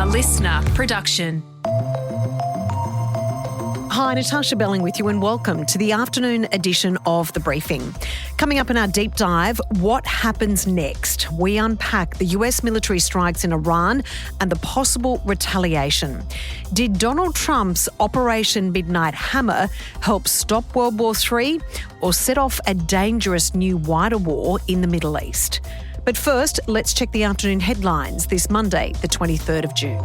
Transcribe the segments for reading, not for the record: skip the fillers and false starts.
listener production. Hi, Natarsha Belling with you and welcome to the afternoon edition of The Briefing. Coming up in our deep dive, what happens next? We unpack the US military strikes in Iran and the possible retaliation. Did Donald Trump's Operation Midnight Hammer help stop World War III or set off a dangerous new wider war in the Middle East? But first, let's check the afternoon headlines this Monday, the 23rd of June.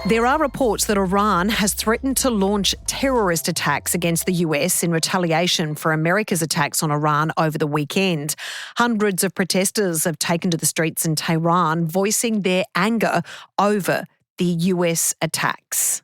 There are reports that Iran has threatened to launch terrorist attacks against the US in retaliation for America's attacks on Iran over the weekend. Hundreds of protesters have taken to the streets in Tehran, voicing their anger over the US attacks.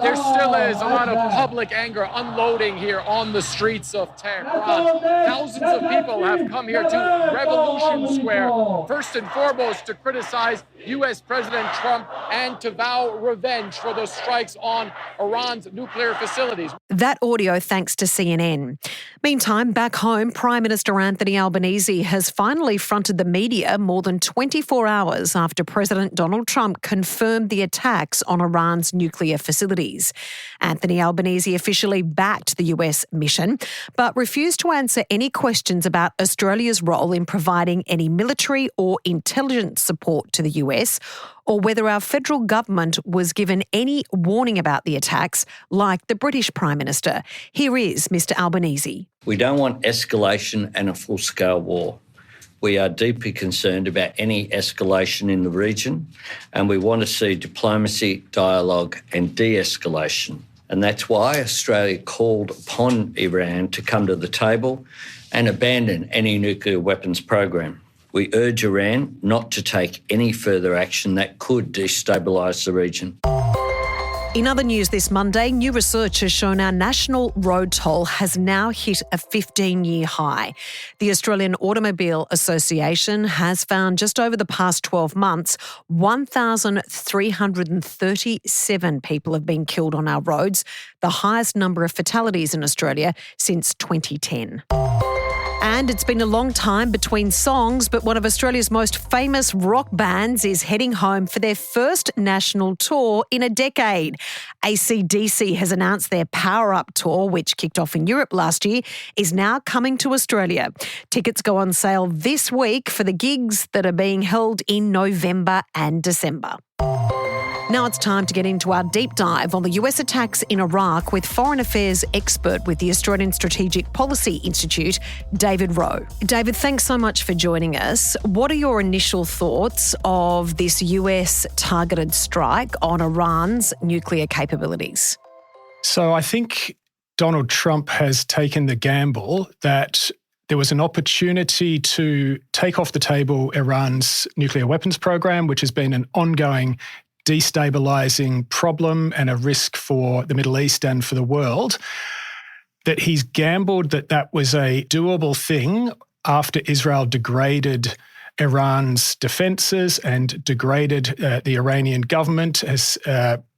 There still is a lot of public anger unloading here on the streets of Tehran. Thousands of people have come here to Revolution Square, first and foremost to criticize U.S. President Trump and to vow revenge for the strikes on Iran's nuclear facilities. That audio thanks to CNN. Meantime, back home, Prime Minister Anthony Albanese has finally fronted the media more than 24 hours after President Donald Trump confirmed the attacks on Iran's nuclear facilities. Anthony Albanese officially backed the US mission, but refused to answer any questions about Australia's role in providing any military or intelligence support to the US, or whether our federal government was given any warning about the attacks, like the British Prime Minister. Here is Mr. Albanese. We don't want escalation and a full-scale war. We are deeply concerned about any escalation in the region, and we want to see diplomacy, dialogue and de-escalation. And that's why Australia called upon Iran to come to the table and abandon any nuclear weapons program. We urge Iran not to take any further action that could destabilise the region. In other news this Monday, new research has shown our national road toll has now hit a 15-year high. The Australian Automobile Association has found just over the past 12 months, 1,337 people have been killed on our roads, the highest number of fatalities in Australia since 2010. And it's been a long time between songs, but one of Australia's most famous rock bands is heading home for their first national tour in a decade. AC/DC has announced their Power Up tour, which kicked off in Europe last year, is now coming to Australia. Tickets go on sale this week for the gigs that are being held in November and December. Now it's time to get into our deep dive on the US attacks in Iraq with foreign affairs expert with the Australian Strategic Policy Institute, David Wroe. David, thanks so much for joining us. What are your initial thoughts of this US targeted strike on Iran's nuclear capabilities? So I think Donald Trump has taken the gamble that there was an opportunity to take off the table Iran's nuclear weapons program, which has been an ongoing destabilising problem and a risk for the Middle East and for the world, that he's gambled that that was a doable thing after Israel degraded Iran's defences and degraded the Iranian government, has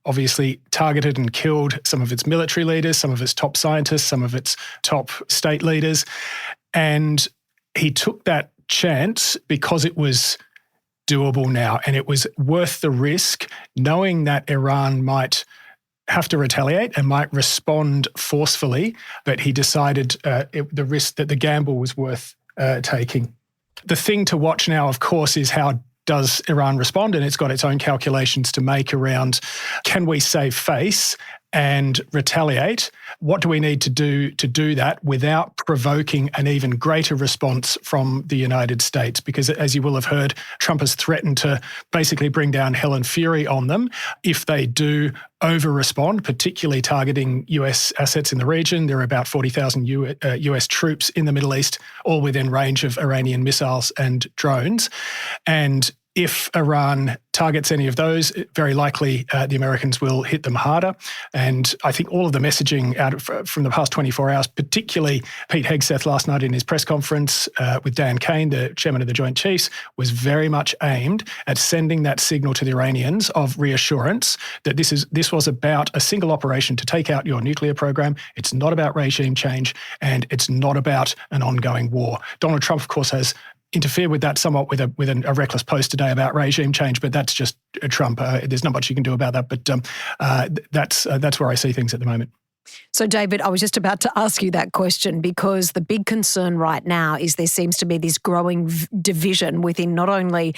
obviously targeted and killed some of its military leaders, some of its top scientists, some of its top state leaders. And he took that chance because it was doable now, and it was worth the risk, knowing that Iran might have to retaliate and might respond forcefully, but he decided the risk, that the gamble was worth taking. The thing to watch now, of course, is how does Iran respond, and it's got its own calculations to make around, can we save face and retaliate? What do we need to do that without provoking an even greater response from the United States? Because as you will have heard, Trump has threatened to basically bring down hell and fury on them if they do over-respond, particularly targeting US assets in the region. There are about 40,000 US troops in the Middle East, all within range of Iranian missiles and drones. And if Iran targets any of those, very likely the Americans will hit them harder. And I think all of the messaging from the past 24 hours, particularly Pete Hegseth last night in his press conference with Dan Kane, the chairman of the Joint Chiefs, was very much aimed at sending that signal to the Iranians of reassurance that this was about a single operation to take out your nuclear program. It's not about regime change, and it's not about an ongoing war. Donald Trump, of course, has interfere with that somewhat with a reckless post today about regime change, but that's just Trump. There's not much you can do about that, but that's where I see things at the moment. So, David, I was just about to ask you that question because the big concern right now is there seems to be this growing division within not only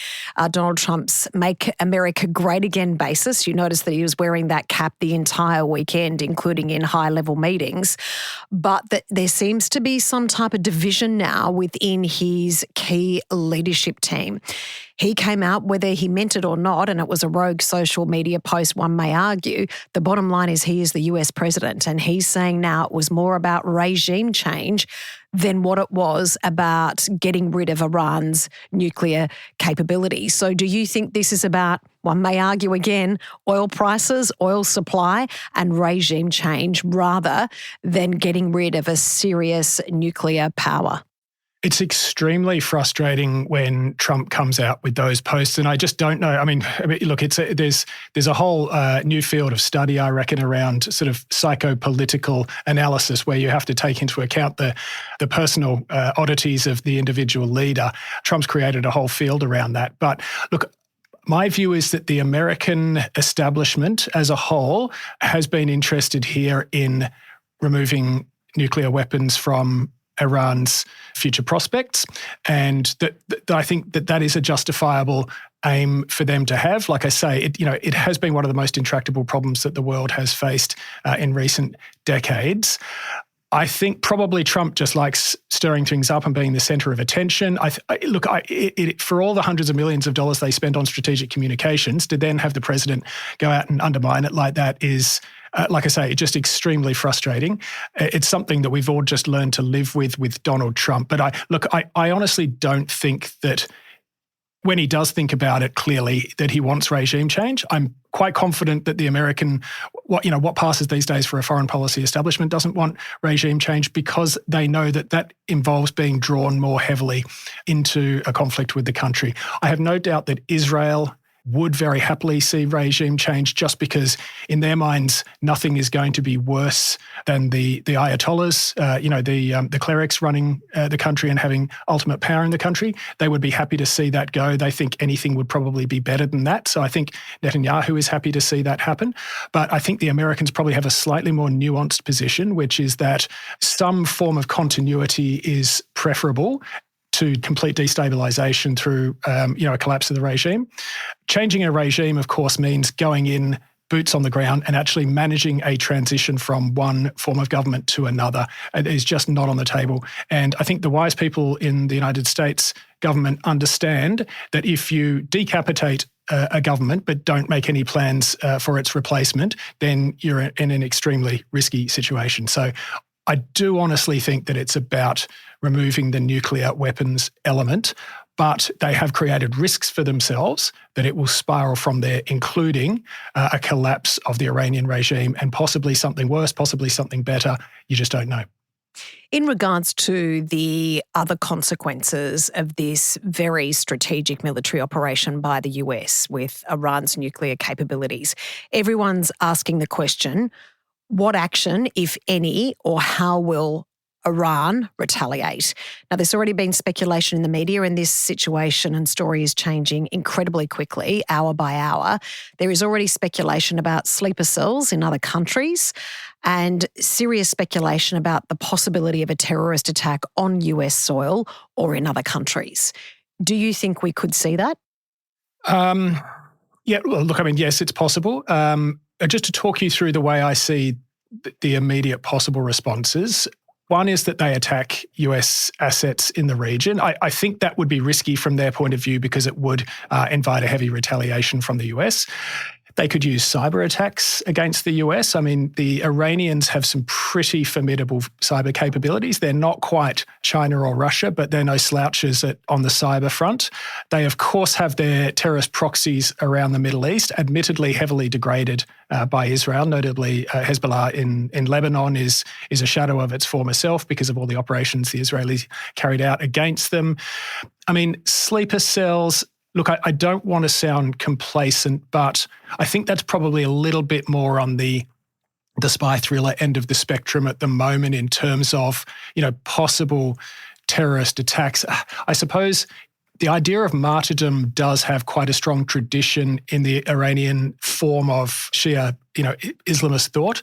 Donald Trump's Make America Great Again basis. You notice that he was wearing that cap the entire weekend, including in high-level meetings, but that there seems to be some type of division now within his key leadership team. He came out, whether he meant it or not, and it was a rogue social media post, one may argue. The bottom line is he is the US president, and he's saying now it was more about regime change than what it was about getting rid of Iran's nuclear capability. So do you think this is about, one may argue again, oil prices, oil supply, and regime change rather than getting rid of a serious nuclear power? It's extremely frustrating when Trump comes out with those posts, and I just don't know. I mean look, there's a whole new field of study, I reckon, around sort of psychopolitical analysis where you have to take into account the personal oddities of the individual leader. Trump's created a whole field around that. But look, my view is that the American establishment as a whole has been interested here in removing nuclear weapons from Iran's future prospects, and that I think that is a justifiable aim for them to have. Like I say, it has been one of the most intractable problems that the world has faced in recent decades. I think probably Trump just likes stirring things up and being the centre of attention. For all the hundreds of millions of dollars they spend on strategic communications, to then have the president go out and undermine it like that is, like I say, just extremely frustrating. It's something that we've all just learned to live with Donald Trump. But I honestly don't think that when he does think about it clearly that he wants regime change. I'm quite confident that the American, what passes these days for a foreign policy establishment doesn't want regime change because they know that involves being drawn more heavily into a conflict with the country. I have no doubt that Israel would very happily see regime change just because in their minds nothing is going to be worse than the Ayatollahs, the clerics running the country and having ultimate power in the country. They would be happy to see that go. They think anything would probably be better than that. So I think Netanyahu is happy to see that happen. But I think the Americans probably have a slightly more nuanced position, which is that some form of continuity is preferable to complete destabilisation through, a collapse of the regime. Changing a regime, of course, means going in, boots on the ground, and actually managing a transition from one form of government to another. It is just not on the table. And I think the wise people in the United States government understand that if you decapitate a government but don't make any plans for its replacement, then you're in an extremely risky situation. So I do honestly think that it's about removing the nuclear weapons element, but they have created risks for themselves that it will spiral from there, including a collapse of the Iranian regime and possibly something worse, possibly something better. You just don't know. In regards to the other consequences of this very strategic military operation by the US with Iran's nuclear capabilities, everyone's asking the question, what action, if any, or how will Iran retaliate? Now, there's already been speculation in the media, and this situation and story is changing incredibly quickly, hour by hour. There is already speculation about sleeper cells in other countries and serious speculation about the possibility of a terrorist attack on US soil or in other countries. Do you think we could see that? Yeah, well, look, yes, it's possible. Just to talk you through the way I see the immediate possible responses. One is that they attack US assets in the region. I think that would be risky from their point of view because it would invite a heavy retaliation from the US. They could use cyber attacks against the US. The Iranians have some pretty formidable cyber capabilities. They're not quite China or Russia, but they're no slouches on the cyber front. They, of course, have their terrorist proxies around the Middle East, admittedly heavily degraded by Israel. Notably, Hezbollah in Lebanon is a shadow of its former self because of all the operations the Israelis carried out against them. Sleeper cells. Look, I don't want to sound complacent, but I think that's probably a little bit more on the spy thriller end of the spectrum at the moment in terms of, possible terrorist attacks. I suppose the idea of martyrdom does have quite a strong tradition in the Iranian form of Shia, Islamist thought.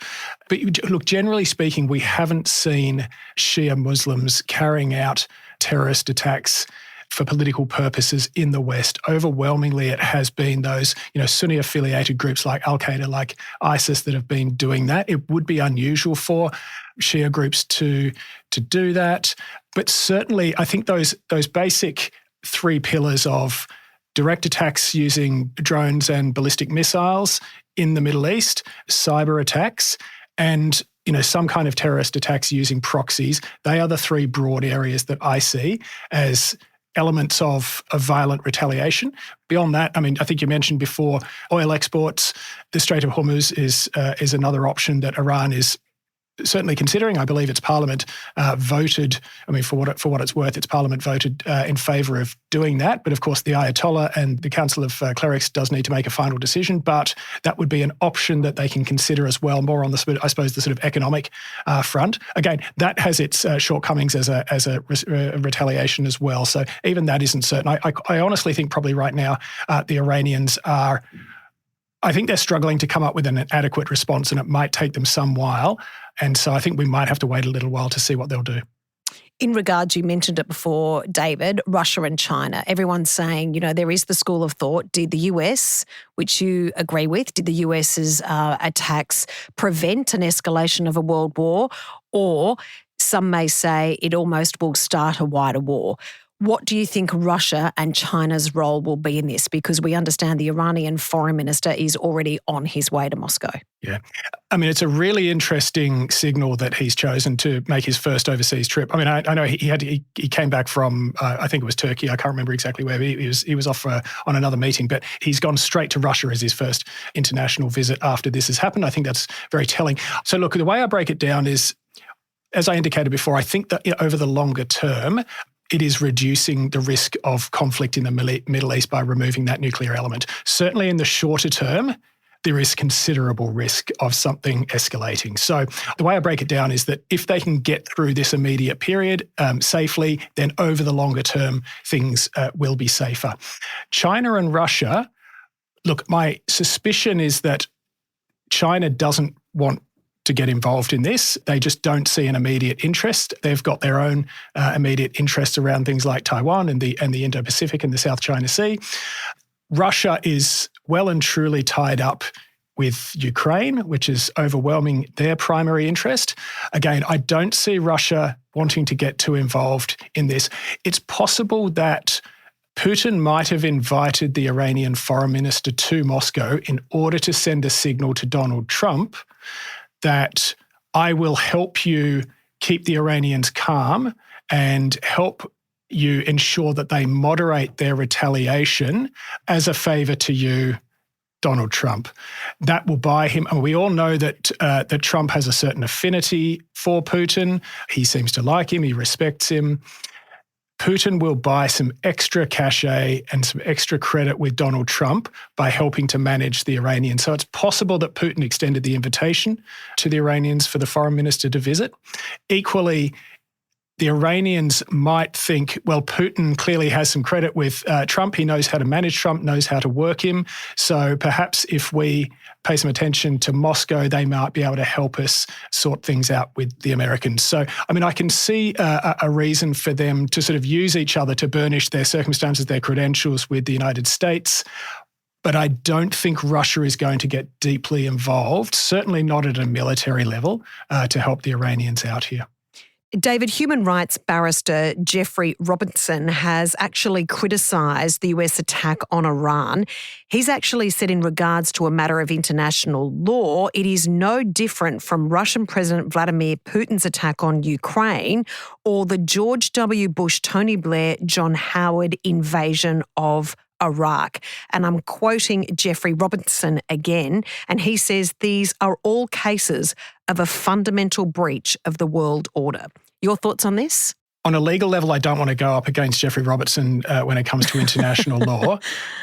But look, generally speaking, we haven't seen Shia Muslims carrying out terrorist attacks for political purposes in the West. Overwhelmingly, it has been those, Sunni-affiliated groups like Al-Qaeda, like ISIS, that have been doing that. It would be unusual for Shia groups to do that. But certainly, I think those basic three pillars of direct attacks using drones and ballistic missiles in the Middle East, cyber attacks, and some kind of terrorist attacks using proxies, they are the three broad areas that I see as elements of violent retaliation. Beyond that, I think you mentioned before, oil exports. The Strait of Hormuz is another option that Iran is certainly considering. I believe its parliament voted, for what it's worth, its parliament voted in favour of doing that. But of course, the Ayatollah and the Council of Clerics does need to make a final decision. But that would be an option that they can consider as well, more on the sort of economic front. Again, that has its shortcomings as a retaliation as well. So even that isn't certain. I honestly think probably right now the Iranians are, I think they're struggling to come up with an adequate response, and it might take them some while. And so I think we might have to wait a little while to see what they'll do. In regards, you mentioned it before, David, Russia and China. Everyone's saying, there is the school of thought. Did the US, which you agree with, did the US's attacks prevent an escalation of a world war? Or some may say it almost will start a wider war. What do you think Russia and China's role will be in this? Because we understand the Iranian foreign minister is already on his way to Moscow. Yeah. It's a really interesting signal that he's chosen to make his first overseas trip. I know he came back from, I think it was Turkey. I can't remember exactly where. He was off on another meeting, but he's gone straight to Russia as his first international visit after this has happened. I think that's very telling. So look, the way I break it down is, as I indicated before, I think that over the longer term, it is reducing the risk of conflict in the Middle East by removing that nuclear element. Certainly in the shorter term, there is considerable risk of something escalating. So the way I break it down is that if they can get through this immediate period safely, then over the longer term, things will be safer. China and Russia, look, my suspicion is that China doesn't want to get involved in this. They just don't see an immediate interest. They've got their own immediate interests around things like Taiwan and the Indo-Pacific and the South China Sea. Russia is well and truly tied up with Ukraine, which is overwhelming their primary interest. Again, I don't see Russia wanting to get too involved in this. It's possible that Putin might have invited the Iranian foreign minister to Moscow in order to send a signal to Donald Trump that I will help you keep the Iranians calm and help you ensure that they moderate their retaliation as a favour to you, Donald Trump. That will buy him. And we all know that that Trump has a certain affinity for Putin. He seems to like him. He respects him. Putin will buy some extra cachet and some extra credit with Donald Trump by helping to manage the Iranians. So it's possible that Putin extended the invitation to the Iranians for the foreign minister to visit. Equally, the Iranians might think, well, Putin clearly has some credit with Trump. He knows how to manage Trump, knows how to work him. So perhaps if we pay some attention to Moscow, they might be able to help us sort things out with the Americans. So, I can see a reason for them to sort of use each other to burnish their circumstances, their credentials with the United States. But I don't think Russia is going to get deeply involved, certainly not at a military level, to help the Iranians out here. David, human rights barrister Jeffrey Robertson has actually criticised the US attack on Iran. He's actually said in regards to a matter of international law, it is no different from Russian President Vladimir Putin's attack on Ukraine or the George W. Bush, Tony Blair, John Howard invasion of Iraq. And I'm quoting Jeffrey Robertson again, and he says these are all cases of a fundamental breach of the world order. Your thoughts on this? On a legal level, I don't want to go up against Jeffrey Robertson when it comes to international law.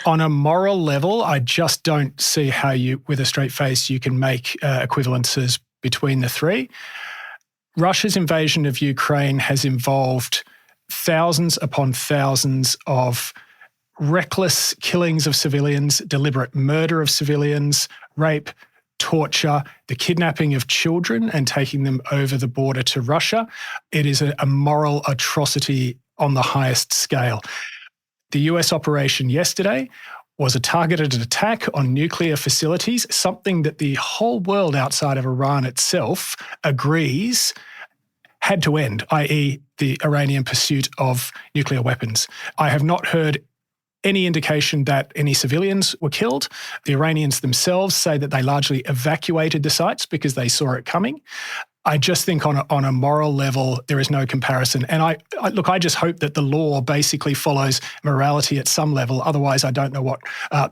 On a moral level, I just don't see how you, with a straight face, you can make equivalences between the three. Russia's invasion of Ukraine has involved thousands upon thousands of reckless killings of civilians, deliberate murder of civilians, rape, torture, the kidnapping of children and taking them over the border to Russia. It is a moral atrocity on the highest scale. The US operation yesterday was a targeted attack on nuclear facilities, something that the whole world outside of Iran itself agrees had to end, i.e. the Iranian pursuit of nuclear weapons. I have not heard any indication that any civilians were killed. The Iranians themselves say that they largely evacuated the sites because they saw it coming. I just think on a moral level, there is no comparison. And I just hope that the law basically follows morality at some level. Otherwise, I don't know what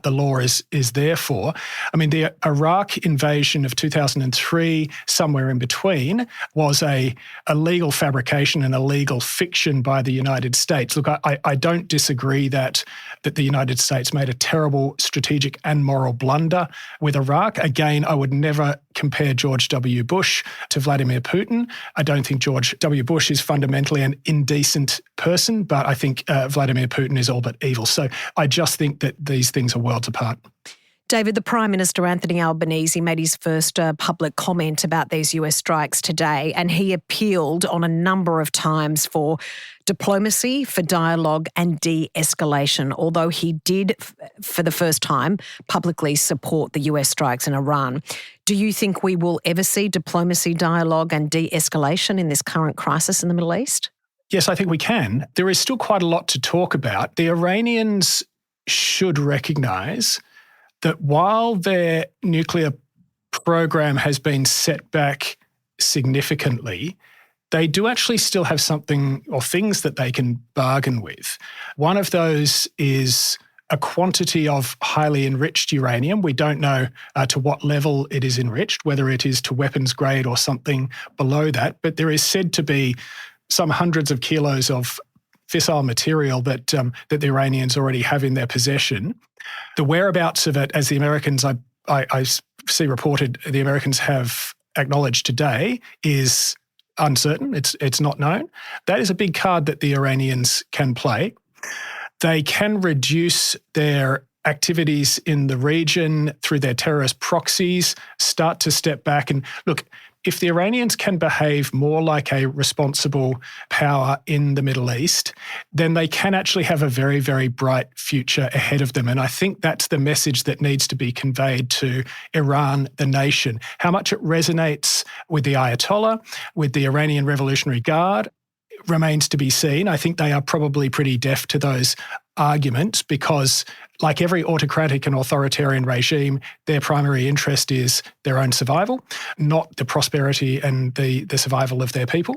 the law is there for. I mean, the Iraq invasion of 2003, somewhere in between, was a legal fabrication and a legal fiction by the United States. Look, I don't disagree that the United States made a terrible strategic and moral blunder with Iraq. Again, I would never compare George W. Bush to Vladimir Putin. I don't think George W. Bush is fundamentally an indecent person, but I think Vladimir Putin is all but evil. So I just think that these things are worlds apart. David, the Prime Minister, Anthony Albanese, made his first public comment about these US strikes today, and he appealed on a number of times for diplomacy, for dialogue and de-escalation, although he did, for the first time, publicly support the US strikes in Iran. Do you think we will ever see diplomacy, dialogue and de-escalation in this current crisis in the Middle East? Yes, I think we can. There is still quite a lot to talk about. The Iranians should recognise that while their nuclear program has been set back significantly, they do actually still have something or things that they can bargain with. One of those is a quantity of highly enriched uranium. We don't know to what level it is enriched, whether it is to weapons grade or something below that, but there is said to be some hundreds of kilos of fissile material that the Iranians already have in their possession. The whereabouts of it, as the Americans, I see reported, the Americans have acknowledged today, is uncertain. It's not known. That is a big card that the Iranians can play. They can reduce their activities in the region through their terrorist proxies, start to step back. And look, if the Iranians can behave more like a responsible power in the Middle East, then they can actually have a very, very bright future ahead of them. And I think that's the message that needs to be conveyed to Iran, the nation. How much it resonates with the Ayatollah, with the Iranian Revolutionary Guard, remains to be seen. I think they are probably pretty deaf to those arguments because, like every autocratic and authoritarian regime, their primary interest is their own survival, not the prosperity and the survival of their people.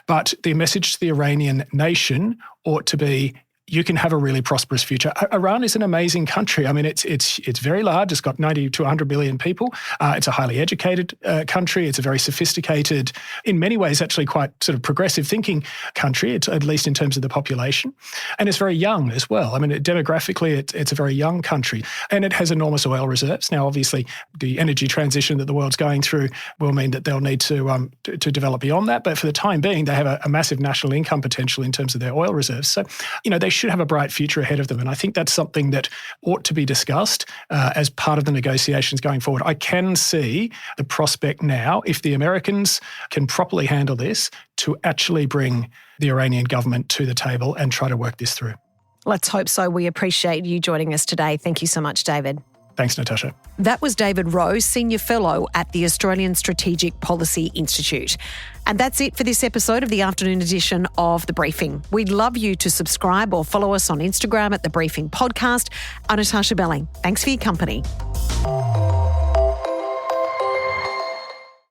But the message to the Iranian nation ought to be, you can have a really prosperous future. Iran is an amazing country. I mean, it's very large. It's got 90 to 100 million people. It's a highly educated country. It's a very sophisticated, in many ways, actually quite sort of progressive thinking country, at least in terms of the population. And it's very young as well. I mean, demographically, it's a very young country. And it has enormous oil reserves. Now, obviously, the energy transition that the world's going through will mean that they'll need to develop beyond that. But for the time being, they have a massive national income potential in terms of their oil reserves. So, they should have a bright future ahead of them. And I think that's something that ought to be discussed as part of the negotiations going forward. I can see the prospect now, if the Americans can properly handle this, to actually bring the Iranian government to the table and try to work this through. Let's hope so. We appreciate you joining us today. Thank you so much, David. Thanks, Natasha. That was David Wroe, Senior Fellow at the Australian Strategic Policy Institute. And that's it for this episode of the afternoon edition of The Briefing. We'd love you to subscribe or follow us on Instagram at The Briefing Podcast. I'm Natarsha Belling. Thanks for your company.